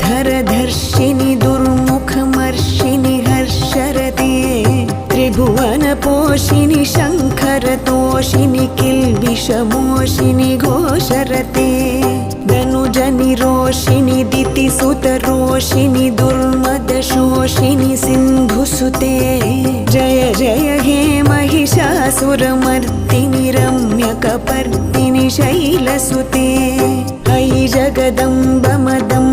धरधर्षिणि दुर्मुखमर्षिणि हर्षरते त्रिभुवनपोषिणि शङ्खरतोषिणि किल्बिषमोषिणि घोषरते धनुजनिरोषिणि दितिसुतरोषिणि दुर्मदशोषिणि सिन्धुसुते जय जय हे महिषासुरमर्दिनि रम्यकपर्दिनि शैलसुते अयि जगदम्ब मदं